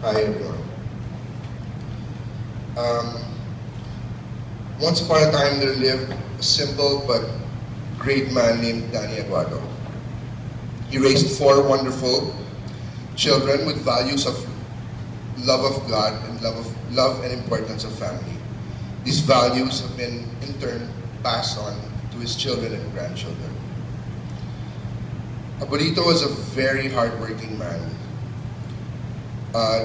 Hi everyone. Once upon a time there lived a simple but great man named Danny Aguado. He raised 4 wonderful children with values of love of God and love and importance of family. These values have been in turn passed on to his children and grandchildren. Abuelito was a very hardworking man.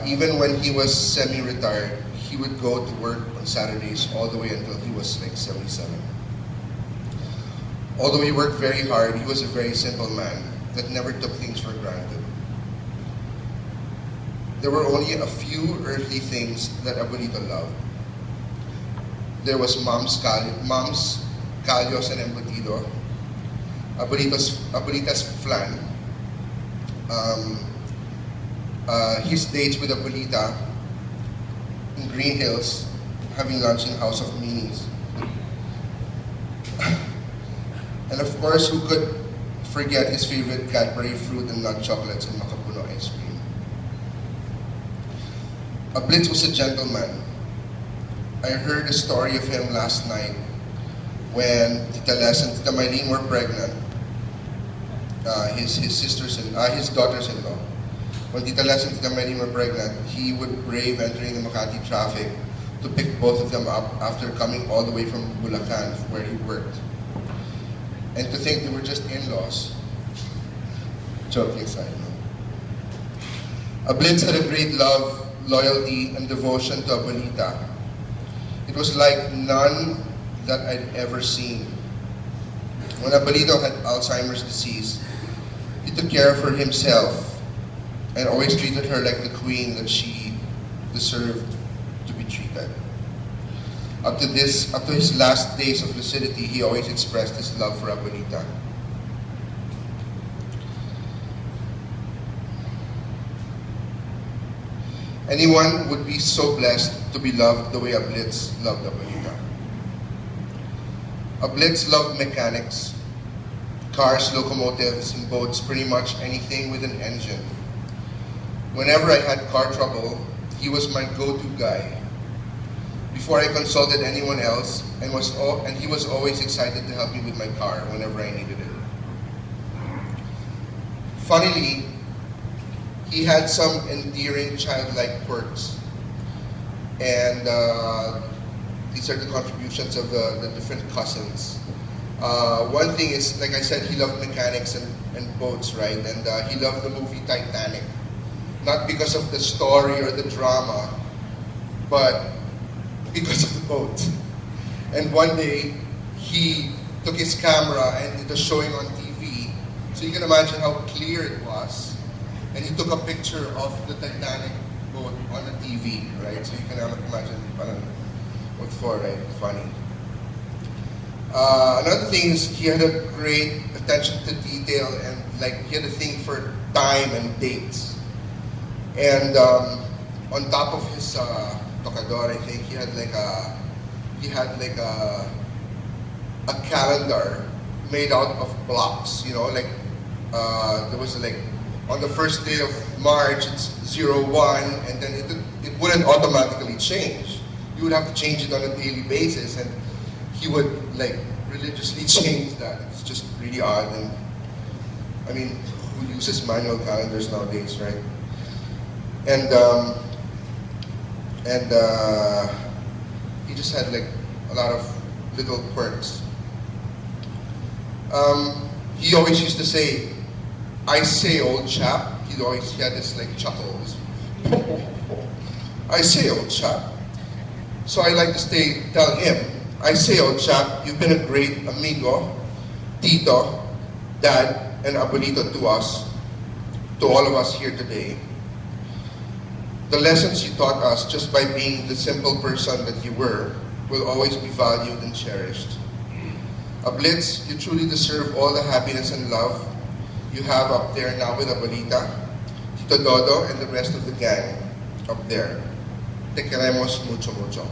Even when he was semi-retired, he would go to work on Saturdays all the way until he was like 77. Although he worked very hard, he was a very simple man that never took things for granted. There were only a few earthly things that Abuelito loved. There was Mom's callos and embutido, Abuelita's flan, his dates with Abuelita in Green Hills, having lunch in House of Minis. And of course, who could forget his favorite Cadbury fruit and nut chocolates and Makapuno ice cream. Blitz was a gentleman. I heard a story of him last night when Tita Les and Tita Maylene were pregnant. His daughters-in-law. When Tita Les and Tita Maylene were pregnant, he would brave entering the Makati traffic to pick both of them up after coming all the way from Bulacan, where he worked. And to think they were just in-laws. Joking aside. Blitz had a great love, loyalty, and devotion to Abuelita. It was like none that I'd ever seen. When Abuelito had Alzheimer's disease, he took care of her himself and always treated her like the queen that she deserved to be treated. Up to his last days of lucidity, he always expressed his love for Abuelita. Anyone would be so blessed to be loved the way Blitz loved Abuelita. Blitz loved mechanics, cars, locomotives, and boats, pretty much anything with an engine. Whenever I had car trouble, he was my go-to guy. Before I consulted anyone else, and he was always excited to help me with my car whenever I needed it. Funnily, he had some endearing childlike quirks, and these are the contributions of the different cousins. One thing is, like I said, he loved mechanics and boats, right? And he loved the movie Titanic. Not because of the story or the drama, but because of the boat. And one day, he took his camera and it was showing on TV. So you can imagine how clear it was. And he took a picture of the Titanic boat on the TV, right? So you can imagine what for, right? Funny. Another thing is he had a great attention to detail and he had a thing for time and dates. And on top of his tocador, I think he had a calendar made out of blocks. You know, there was on the first day of March, it's 01, and then it wouldn't automatically change. You would have to change it on a daily basis, and he would religiously change that. It's just really odd. And I mean, who uses manual calendars nowadays, right? And he just had a lot of little quirks. He always used to say, "I say, old chap." He had this chuckle. "I say, old chap." So I like to tell him, "I say, old chap, you've been a great amigo, tito, dad, and abuelito to us, to all of us here today. The lessons you taught us just by being the simple person that you were will always be valued and cherished. Blitz, you truly deserve all the happiness and love you have up there now with Abuelita, Tito Dodo, and the rest of the gang up there. Te queremos mucho, mucho."